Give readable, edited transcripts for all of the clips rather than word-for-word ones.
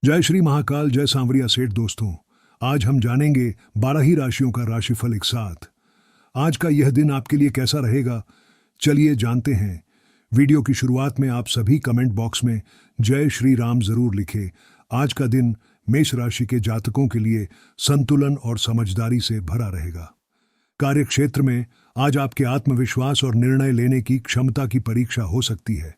जय श्री महाकाल, जय सांवरिया सेठ। दोस्तों, आज हम जानेंगे 12 ही राशियों का राशिफल एक साथ। आज का यह दिन आपके लिए कैसा रहेगा, चलिए जानते हैं। वीडियो की शुरुआत में आप सभी कमेंट बॉक्स में जय श्री राम जरूर लिखें। आज का दिन मेष राशि के जातकों के लिए संतुलन और समझदारी से भरा रहेगा। कार्य क्षेत्र में आज आपके आत्मविश्वास और निर्णय लेने की क्षमता की परीक्षा हो सकती है।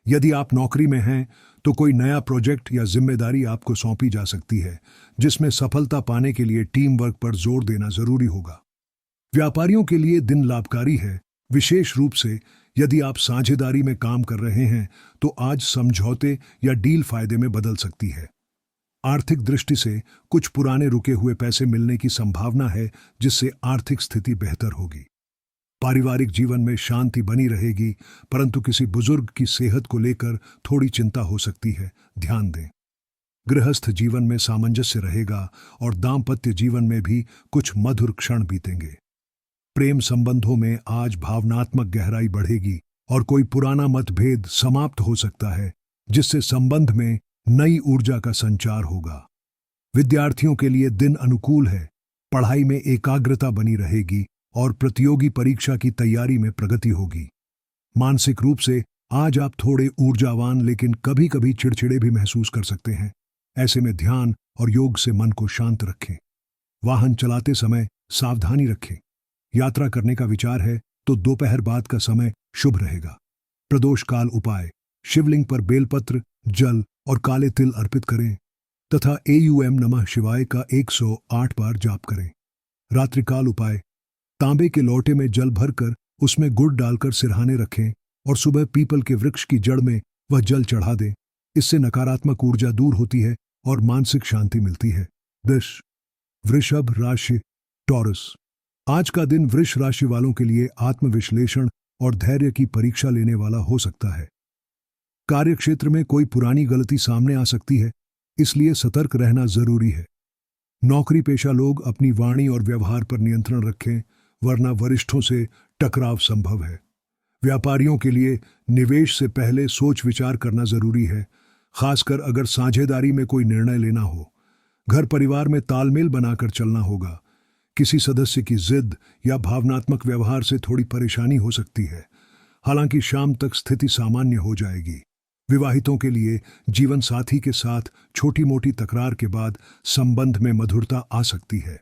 यदि आप नौकरी में हैं तो कोई नया प्रोजेक्ट या जिम्मेदारी आपको सौंपी जा सकती है, जिसमें सफलता पाने के लिए टीम वर्क पर जोर देना जरूरी होगा। व्यापारियों के लिए दिन लाभकारी है, विशेष रूप से यदि आप साझेदारी में काम कर रहे हैं तो आज समझौते या डील फायदे में बदल सकती है। आर्थिक दृष्टि से कुछ पुराने रुके हुए पैसे मिलने की संभावना है, जिससे आर्थिक स्थिति बेहतर होगी। पारिवारिक जीवन में शांति बनी रहेगी, परंतु किसी बुजुर्ग की सेहत को लेकर थोड़ी चिंता हो सकती है, ध्यान दें। गृहस्थ जीवन में सामंजस्य रहेगा और दाम्पत्य जीवन में भी कुछ मधुर क्षण बीतेंगे। प्रेम संबंधों में आज भावनात्मक गहराई बढ़ेगी और कोई पुराना मतभेद समाप्त हो सकता है, जिससे संबंध में नई ऊर्जा का संचार होगा। विद्यार्थियों के लिए दिन अनुकूल है, पढ़ाई में एकाग्रता बनी रहेगी और प्रतियोगी परीक्षा की तैयारी में प्रगति होगी। मानसिक रूप से आज आप थोड़े ऊर्जावान लेकिन कभी कभी चिड़चिड़े भी महसूस कर सकते हैं। ऐसे में ध्यान और योग से मन को शांत रखें। वाहन चलाते समय सावधानी रखें। यात्रा करने का विचार है तो दोपहर बाद का समय शुभ रहेगा। प्रदोष काल उपाय: शिवलिंग पर बेलपत्र, जल और काले तिल अर्पित करें तथा एयूएम नमः शिवाय का 108 बार जाप करें। रात्रिकाल उपाय: तांबे के लोटे में जल भरकर उसमें गुड़ डालकर सिरहाने रखें और सुबह पीपल के वृक्ष की जड़ में वह जल चढ़ा दें। इससे नकारात्मक ऊर्जा दूर होती है और मानसिक शांति मिलती है। वृषभ राशि, टॉरस। आज का दिन वृष राशि वालों के लिए आत्मविश्लेषण और धैर्य की परीक्षा लेने वाला हो सकता है। कार्यक्षेत्र में कोई पुरानी गलती सामने आ सकती है, इसलिए सतर्क रहना जरूरी है। नौकरी पेशा लोग अपनी वाणी और व्यवहार पर नियंत्रण रखें, वरना वरिष्ठों से टकराव संभव है। व्यापारियों के लिए निवेश से पहले सोच विचार करना जरूरी है, खासकर अगर साझेदारी में कोई निर्णय लेना हो। घर परिवार में तालमेल बनाकर चलना होगा। किसी सदस्य की जिद या भावनात्मक व्यवहार से थोड़ी परेशानी हो सकती है, हालांकि शाम तक स्थिति सामान्य हो जाएगी। विवाहितों के लिए जीवन साथी के साथ छोटी मोटी तकरार के बाद संबंध में मधुरता आ सकती है।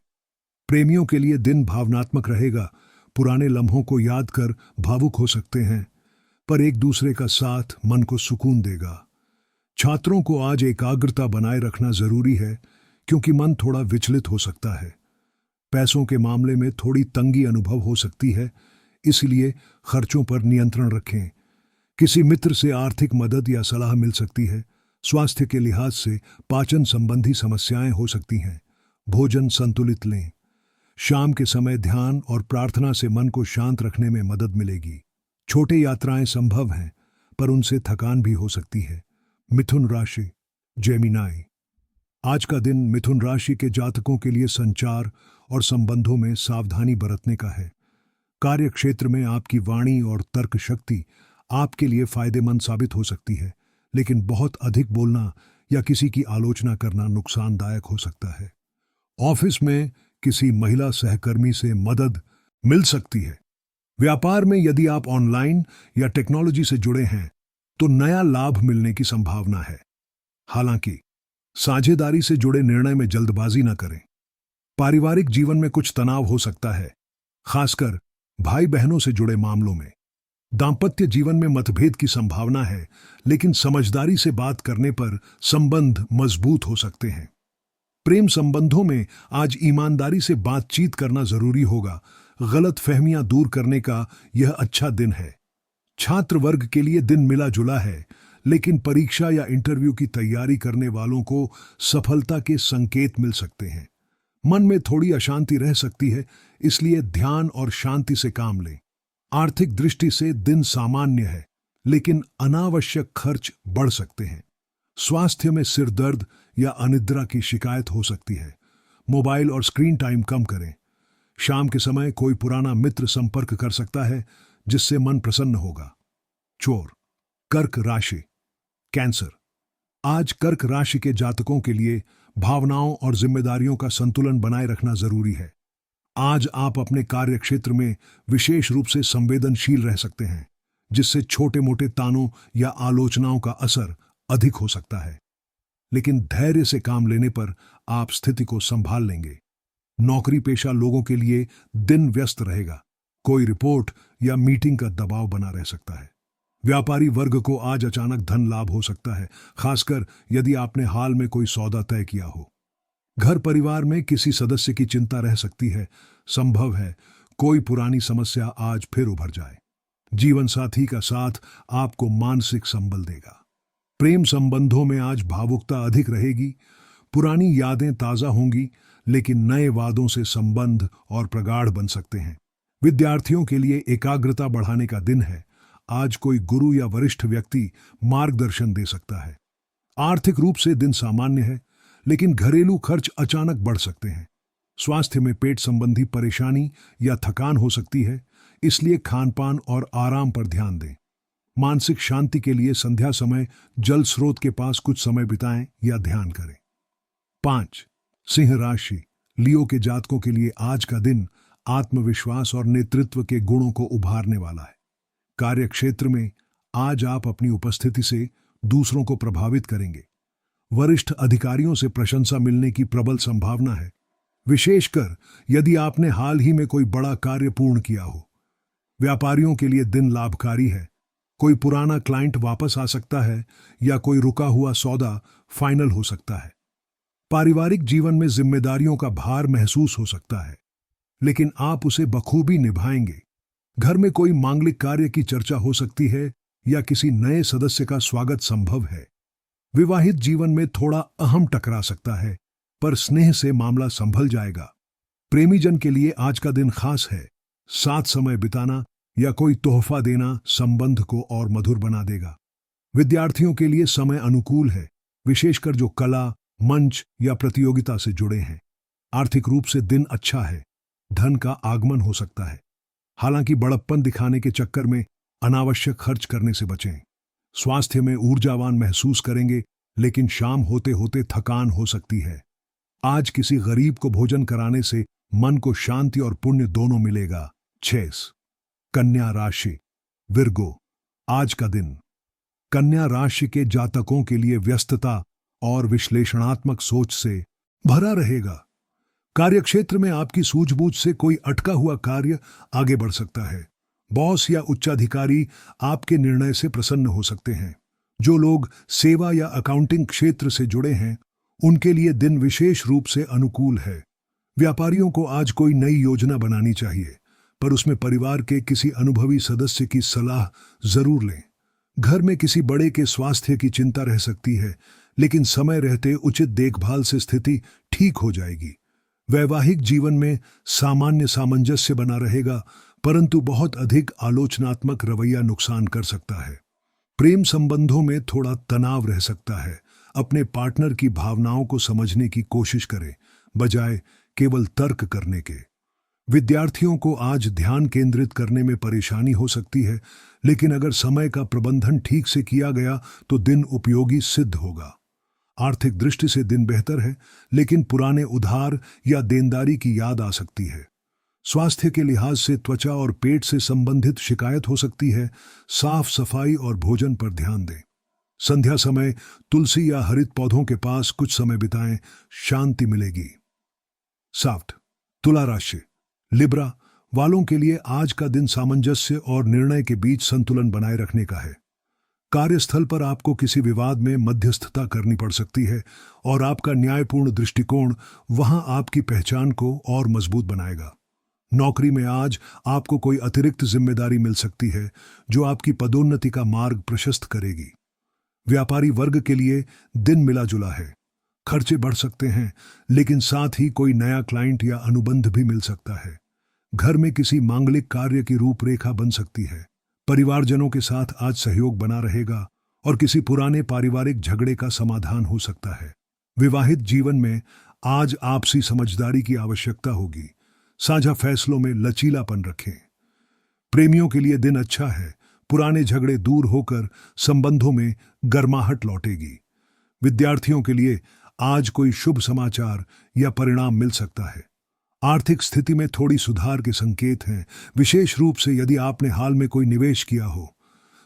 प्रेमियों के लिए दिन भावनात्मक रहेगा। पुराने लम्हों को याद कर भावुक हो सकते हैं, पर एक दूसरे का साथ मन को सुकून देगा। छात्रों को आज एकाग्रता बनाए रखना जरूरी है, क्योंकि मन थोड़ा विचलित हो सकता है। पैसों के मामले में थोड़ी तंगी अनुभव हो सकती है, इसलिए खर्चों पर नियंत्रण रखें। किसी मित्र से आर्थिक मदद या सलाह मिल सकती है। स्वास्थ्य के लिहाज से पाचन संबंधी समस्याएं हो सकती हैं। भोजन संतुलित लें। शाम के समय ध्यान और प्रार्थना से मन को शांत रखने में मदद मिलेगी। छोटे यात्राएं संभव हैं, पर उनसे थकान भी हो सकती है। मिथुन राशि, जेमिनाई। आज का दिन मिथुन राशि के जातकों के लिए संचार और संबंधों में सावधानी बरतने का है। कार्य क्षेत्र में आपकी वाणी और तर्क शक्ति आपके लिए फायदेमंद साबित हो सकती है, लेकिन बहुत अधिक बोलना या किसी की आलोचना करना नुकसानदायक हो सकता है। ऑफिस में किसी महिला सहकर्मी से मदद मिल सकती है। व्यापार में यदि आप ऑनलाइन या टेक्नोलॉजी से जुड़े हैं तो नया लाभ मिलने की संभावना है। हालांकि साझेदारी से जुड़े निर्णय में जल्दबाजी न करें। पारिवारिक जीवन में कुछ तनाव हो सकता है, खासकर भाई बहनों से जुड़े मामलों में। दाम्पत्य जीवन में मतभेद की संभावना है, लेकिन समझदारी से बात करने पर संबंध मजबूत हो सकते हैं। प्रेम संबंधों में आज ईमानदारी से बातचीत करना जरूरी होगा। गलत फहमियां दूर करने का यह अच्छा दिन है। छात्र वर्ग के लिए दिन मिला जुला है, लेकिन परीक्षा या इंटरव्यू की तैयारी करने वालों को सफलता के संकेत मिल सकते हैं। मन में थोड़ी अशांति रह सकती है, इसलिए ध्यान और शांति से काम लें। आर्थिक दृष्टि से दिन सामान्य है, लेकिन अनावश्यक खर्च बढ़ सकते हैं। स्वास्थ्य में सिर दर्द या अनिद्रा की शिकायत हो सकती है। मोबाइल और स्क्रीन टाइम कम करें। शाम के समय कोई पुराना मित्र संपर्क कर सकता है, जिससे मन प्रसन्न होगा। चोर, कर्क राशि, कैंसर। आज कर्क राशि के जातकों के लिए भावनाओं और जिम्मेदारियों का संतुलन बनाए रखना जरूरी है। आज आप अपने कार्य क्षेत्र में विशेष रूप से संवेदनशील रह सकते हैं, जिससे छोटे मोटे तानों या आलोचनाओं का असर अधिक हो सकता है। लेकिन धैर्य से काम लेने पर आप स्थिति को संभाल लेंगे। नौकरी पेशा लोगों के लिए दिन व्यस्त रहेगा। कोई रिपोर्ट या मीटिंग का दबाव बना रह सकता है। व्यापारी वर्ग को आज अचानक धन लाभ हो सकता है, खासकर यदि आपने हाल में कोई सौदा तय किया हो। घर परिवार में किसी सदस्य की चिंता रह सकती है। संभव है कोई पुरानी समस्या आज फिर उभर जाए। जीवन साथी का साथ आपको मानसिक संबल देगा। प्रेम संबंधों में आज भावुकता अधिक रहेगी। पुरानी यादें ताजा होंगी, लेकिन नए वादों से संबंध और प्रगाढ़ बन सकते हैं। विद्यार्थियों के लिए एकाग्रता बढ़ाने का दिन है। आज कोई गुरु या वरिष्ठ व्यक्ति मार्गदर्शन दे सकता है। आर्थिक रूप से दिन सामान्य है, लेकिन घरेलू खर्च अचानक बढ़ सकते हैं। स्वास्थ्य में पेट संबंधी परेशानी या थकान हो सकती है, इसलिए खानपान और आराम पर ध्यान दें। मानसिक शांति के लिए संध्या समय जल स्रोत के पास कुछ समय बिताएं या ध्यान करें। 5. सिंह राशि लियो के जातकों के लिए आज का दिन आत्मविश्वास और नेतृत्व के गुणों को उभारने वाला है। कार्य क्षेत्र में आज आप अपनी उपस्थिति से दूसरों को प्रभावित करेंगे। वरिष्ठ अधिकारियों से प्रशंसा मिलने की प्रबल संभावना है, विशेषकर यदि आपने हाल ही में कोई बड़ा कार्य पूर्ण किया हो। व्यापारियों के लिए दिन लाभकारी है। कोई पुराना क्लाइंट वापस आ सकता है या कोई रुका हुआ सौदा फाइनल हो सकता है। पारिवारिक जीवन में जिम्मेदारियों का भार महसूस हो सकता है, लेकिन आप उसे बखूबी निभाएंगे। घर में कोई मांगलिक कार्य की चर्चा हो सकती है या किसी नए सदस्य का स्वागत संभव है। विवाहित जीवन में थोड़ा अहम टकरा सकता है, पर स्नेह से मामला संभल जाएगा। प्रेमीजन के लिए आज का दिन खास है। साथ समय बिताना या कोई तोहफा देना संबंध को और मधुर बना देगा। विद्यार्थियों के लिए समय अनुकूल है, विशेषकर जो कला, मंच या प्रतियोगिता से जुड़े हैं। आर्थिक रूप से दिन अच्छा है। धन का आगमन हो सकता है, हालांकि बड़प्पन दिखाने के चक्कर में अनावश्यक खर्च करने से बचें। स्वास्थ्य में ऊर्जावान महसूस करेंगे, लेकिन शाम होते होते थकान हो सकती है। आज किसी गरीब को भोजन कराने से मन को शांति और पुण्य दोनों मिलेगा। 6. कन्या राशि विर्गो आज का दिन कन्या राशि के जातकों के लिए व्यस्तता और विश्लेषणात्मक सोच से भरा रहेगा। कार्यक्षेत्र में आपकी सूझबूझ से कोई अटका हुआ कार्य आगे बढ़ सकता है। बॉस या उच्चाधिकारी आपके निर्णय से प्रसन्न हो सकते हैं। जो लोग सेवा या अकाउंटिंग क्षेत्र से जुड़े हैं, उनके लिए दिन विशेष रूप से अनुकूल है। व्यापारियों को आज कोई नई योजना बनानी चाहिए, पर उसमें परिवार के किसी अनुभवी सदस्य की सलाह जरूर लें। घर में किसी बड़े के स्वास्थ्य की चिंता रह सकती है, लेकिन समय रहते उचित देखभाल से स्थिति ठीक हो जाएगी। वैवाहिक जीवन में सामान्य सामंजस्य बना रहेगा, परंतु बहुत अधिक आलोचनात्मक रवैया नुकसान कर सकता है। प्रेम संबंधों में थोड़ा तनाव रह सकता है। अपने पार्टनर की भावनाओं को समझने की कोशिश करें, बजाय केवल तर्क करने के। विद्यार्थियों को आज ध्यान केंद्रित करने में परेशानी हो सकती है, लेकिन अगर समय का प्रबंधन ठीक से किया गया तो दिन उपयोगी सिद्ध होगा। आर्थिक दृष्टि से दिन बेहतर है, लेकिन पुराने उधार या देनदारी की याद आ सकती है। स्वास्थ्य के लिहाज से त्वचा और पेट से संबंधित शिकायत हो सकती है। साफ सफाई और भोजन पर ध्यान दें। संध्या समय तुलसी या हरित पौधों के पास कुछ समय बिताएं, शांति मिलेगी। 7. तुला राशि लिब्रा वालों के लिए आज का दिन सामंजस्य और निर्णय के बीच संतुलन बनाए रखने का है। कार्यस्थल पर आपको किसी विवाद में मध्यस्थता करनी पड़ सकती है, और आपका न्यायपूर्ण दृष्टिकोण वहां आपकी पहचान को और मजबूत बनाएगा। नौकरी में आज आपको कोई अतिरिक्त जिम्मेदारी मिल सकती है, जो आपकी पदोन्नति का मार्ग प्रशस्त करेगी। व्यापारी वर्ग के लिए दिन मिला जुला है। खर्चे बढ़ सकते हैं, लेकिन साथ ही कोई नया क्लाइंट या अनुबंध भी मिल सकता है। घर में किसी मांगलिक कार्य की रूपरेखा बन सकती है। परिवारजनों के साथ आज सहयोग बना रहेगा, और किसी पुराने पारिवारिक झगड़े का समाधान हो सकता है। विवाहित जीवन में आज आपसी समझदारी की आवश्यकता होगी। साझा फैसलों में लचीलापन रखें। प्रेमियों के लिए दिन अच्छा है। पुराने झगड़े दूर होकर संबंधों में गर्माहट लौटेगी। विद्यार्थियों के लिए आज कोई शुभ समाचार या परिणाम मिल सकता है। आर्थिक स्थिति में थोड़ी सुधार के संकेत हैं, विशेष रूप से यदि आपने हाल में कोई निवेश किया हो।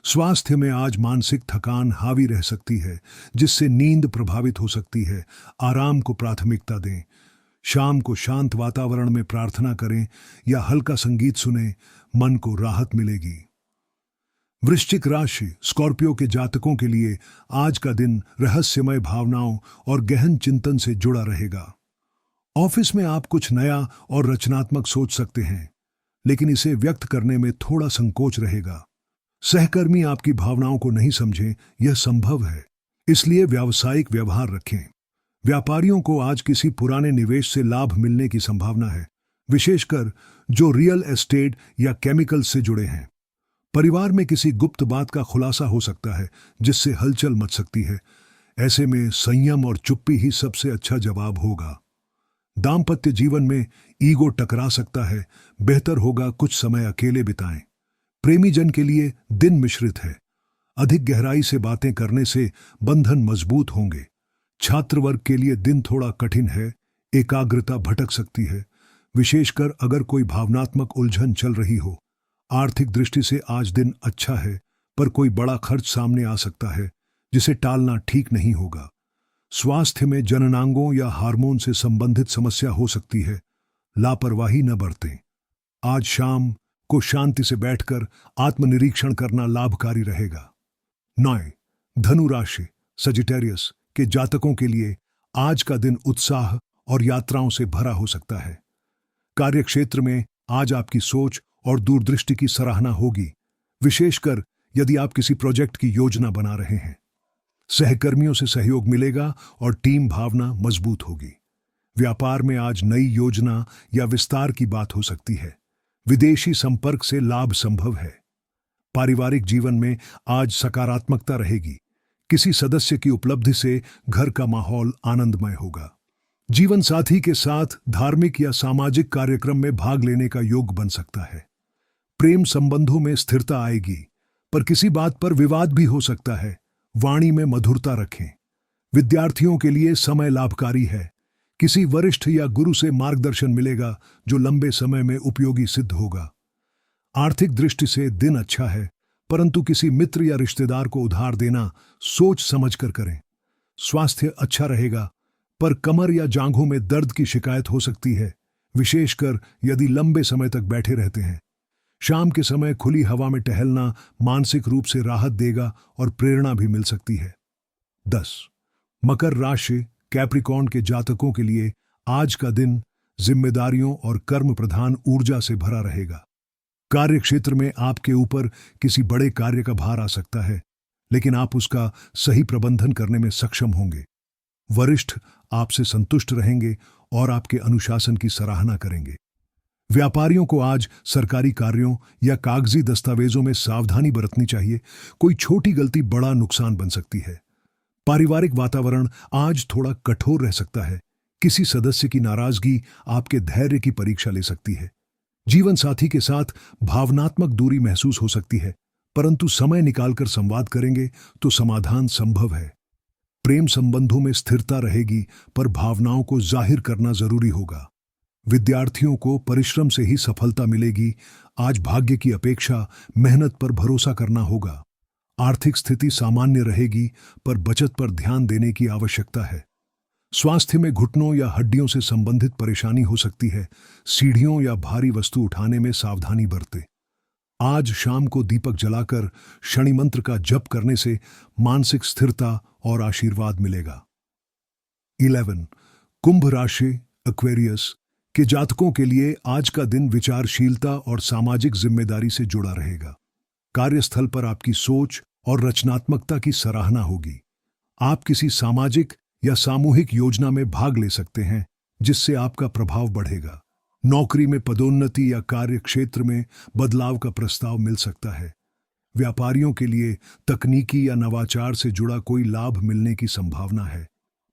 स्वास्थ्य में आज मानसिक थकान हावी रह सकती है, जिससे नींद प्रभावित हो सकती है। आराम को प्राथमिकता दें। शाम को शांत वातावरण में प्रार्थना करें या हल्का संगीत सुनें, मन को राहत मिलेगी। वृश्चिक राशि स्कॉर्पियो के जातकों के लिए आज का दिन रहस्यमय भावनाओं और गहन चिंतन से जुड़ा रहेगा। ऑफिस में आप कुछ नया और रचनात्मक सोच सकते हैं, लेकिन इसे व्यक्त करने में थोड़ा संकोच रहेगा। सहकर्मी आपकी भावनाओं को नहीं समझें, यह संभव है, इसलिए व्यावसायिक व्यवहार रखें। व्यापारियों को आज किसी पुराने निवेश से लाभ मिलने की संभावना है, विशेषकर जो रियल एस्टेट या केमिकल से जुड़े हैं। परिवार में किसी गुप्त बात का खुलासा हो सकता है, जिससे हलचल मच सकती है। ऐसे में संयम और चुप्पी ही सबसे अच्छा जवाब होगा। दाम्पत्य जीवन में ईगो टकरा सकता है, बेहतर होगा कुछ समय अकेले बिताएं। प्रेमी जन के लिए दिन मिश्रित है, अधिक गहराई से बातें करने से बंधन मजबूत होंगे। छात्र वर्ग के लिए दिन थोड़ा कठिन है, एकाग्रता भटक सकती है, विशेषकर अगर कोई भावनात्मक उलझन चल रही हो। आर्थिक दृष्टि से आज दिन अच्छा है, पर कोई बड़ा खर्च सामने आ सकता है, जिसे टालना ठीक नहीं होगा। स्वास्थ्य में जननांगों या हार्मोन से संबंधित समस्या हो सकती है, लापरवाही न बरतें। आज शाम को शांति से बैठकर आत्मनिरीक्षण करना लाभकारी रहेगा। 9. धनु राशि सजिटेरियस के जातकों के लिए आज का दिन उत्साह और यात्राओं से भरा हो सकता है। कार्यक्षेत्र में आज आपकी सोच और दूरदृष्टि की सराहना होगी, विशेषकर यदि आप किसी प्रोजेक्ट की योजना बना रहे हैं। सहकर्मियों से सहयोग मिलेगा और टीम भावना मजबूत होगी। व्यापार में आज नई योजना या विस्तार की बात हो सकती है। विदेशी संपर्क से लाभ संभव है। पारिवारिक जीवन में आज सकारात्मकता रहेगी। किसी सदस्य की उपलब्धि से घर का माहौल आनंदमय होगा। जीवन साथी के साथ धार्मिक या सामाजिक कार्यक्रम में भाग लेने का योग बन सकता है। प्रेम संबंधों में स्थिरता आएगी, पर किसी बात पर विवाद भी हो सकता है। वाणी में मधुरता रखें। विद्यार्थियों के लिए समय लाभकारी है। किसी वरिष्ठ या गुरु से मार्गदर्शन मिलेगा, जो लंबे समय में उपयोगी सिद्ध होगा। आर्थिक दृष्टि से दिन अच्छा है, परंतु किसी मित्र या रिश्तेदार को उधार देना सोच समझकर करें। स्वास्थ्य अच्छा रहेगा, पर कमर या जांघों में दर्द की शिकायत हो सकती है, विशेषकर यदि लंबे समय तक बैठे रहते हैं। शाम के समय खुली हवा में टहलना मानसिक रूप से राहत देगा और प्रेरणा भी मिल सकती है। 10. मकर राशि कैप्रिकॉर्न के जातकों के लिए आज का दिन जिम्मेदारियों और कर्म प्रधान ऊर्जा से भरा रहेगा। कार्यक्षेत्र में आपके ऊपर किसी बड़े कार्य का भार आ सकता है, लेकिन आप उसका सही प्रबंधन करने में सक्षम होंगे। वरिष्ठ आपसे संतुष्ट रहेंगे और आपके अनुशासन की सराहना करेंगे। व्यापारियों को आज सरकारी कार्यों या कागजी दस्तावेजों में सावधानी बरतनी चाहिए। कोई छोटी गलती बड़ा नुकसान बन सकती है। पारिवारिक वातावरण आज थोड़ा कठोर रह सकता है। किसी सदस्य की नाराजगी आपके धैर्य की परीक्षा ले सकती है। जीवन साथी के साथ भावनात्मक दूरी महसूस हो सकती है, परंतु समय निकालकर संवाद करेंगे तो समाधान संभव है। प्रेम संबंधों में स्थिरता रहेगी, पर भावनाओं को जाहिर करना जरूरी होगा। विद्यार्थियों को परिश्रम से ही सफलता मिलेगी। आज भाग्य की अपेक्षा मेहनत पर भरोसा करना होगा। आर्थिक स्थिति सामान्य रहेगी, पर बचत पर ध्यान देने की आवश्यकता है। स्वास्थ्य में घुटनों या हड्डियों से संबंधित परेशानी हो सकती है। सीढ़ियों या भारी वस्तु उठाने में सावधानी बरतें। आज शाम को दीपक जलाकर शनि मंत्र का जप करने से मानसिक स्थिरता और आशीर्वाद मिलेगा। 11. कुंभ राशि एक्वेरियस के जातकों के लिए आज का दिन विचारशीलता और सामाजिक जिम्मेदारी से जुड़ा रहेगा। कार्यस्थल पर आपकी सोच और रचनात्मकता की सराहना होगी। आप किसी सामाजिक या सामूहिक योजना में भाग ले सकते हैं, जिससे आपका प्रभाव बढ़ेगा। नौकरी में पदोन्नति या कार्य क्षेत्र में बदलाव का प्रस्ताव मिल सकता है। व्यापारियों के लिए तकनीकी या नवाचार से जुड़ा कोई लाभ मिलने की संभावना है।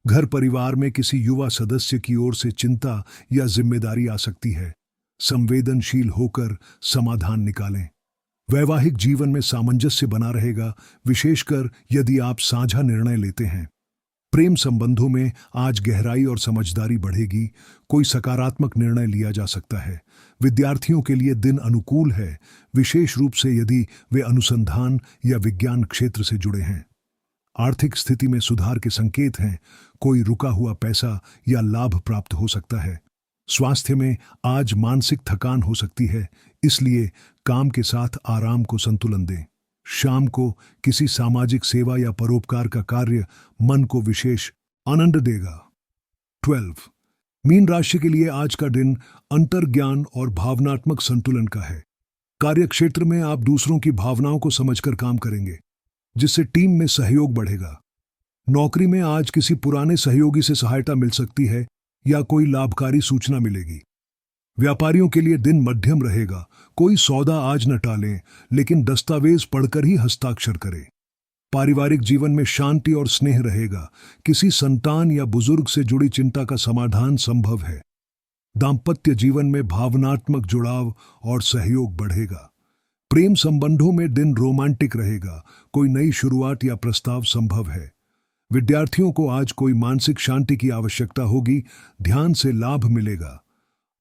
घर परिवार में किसी युवा सदस्य की ओर से चिंता या जिम्मेदारी आ सकती है। संवेदनशील होकर समाधान निकालें। वैवाहिक जीवन में सामंजस्य बना रहेगा, विशेषकर यदि आप साझा निर्णय लेते हैं। प्रेम संबंधों में आज गहराई और समझदारी बढ़ेगी। कोई सकारात्मक निर्णय लिया जा सकता है। विद्यार्थियों के लिए दिन अनुकूल है, विशेष रूप से यदि वे अनुसंधान या विज्ञान क्षेत्र से जुड़े हैं। आर्थिक स्थिति में सुधार के संकेत हैं। कोई रुका हुआ पैसा या लाभ प्राप्त हो सकता है। स्वास्थ्य में आज मानसिक थकान हो सकती है, इसलिए काम के साथ आराम को संतुलन दें। शाम को किसी सामाजिक सेवा या परोपकार का कार्य मन को विशेष आनंद देगा। 12 मीन राशि के लिए आज का दिन अंतर्ज्ञान और भावनात्मक संतुलन का है। कार्यक्षेत्र में आप दूसरों की भावनाओं को समझकर काम करेंगे, जिससे टीम में सहयोग बढ़ेगा। नौकरी में आज किसी पुराने सहयोगी से सहायता मिल सकती है या कोई लाभकारी सूचना मिलेगी। व्यापारियों के लिए दिन मध्यम रहेगा। कोई सौदा आज न टालें, लेकिन दस्तावेज पढ़कर ही हस्ताक्षर करें। पारिवारिक जीवन में शांति और स्नेह रहेगा। किसी संतान या बुजुर्ग से जुड़ी चिंता का समाधान संभव है। दाम्पत्य जीवन में भावनात्मक जुड़ाव और सहयोग बढ़ेगा। प्रेम संबंधों में दिन रोमांटिक रहेगा। कोई नई शुरुआत या प्रस्ताव संभव है। विद्यार्थियों को आज कोई मानसिक शांति की आवश्यकता होगी। ध्यान से लाभ मिलेगा।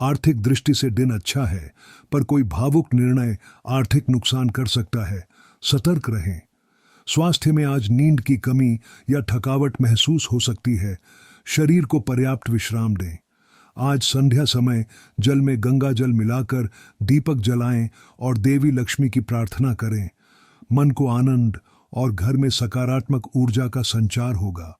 आर्थिक दृष्टि से दिन अच्छा है, पर कोई भावुक निर्णय आर्थिक नुकसान कर सकता है। सतर्क रहें। स्वास्थ्य में आज नींद की कमी या थकावट महसूस हो सकती है। शरीर को पर्याप्त विश्राम दें। आज संध्या समय जल में गंगा जल मिलाकर दीपक जलाएं और देवी लक्ष्मी की प्रार्थना करें। मन को आनंद और घर में सकारात्मक ऊर्जा का संचार होगा।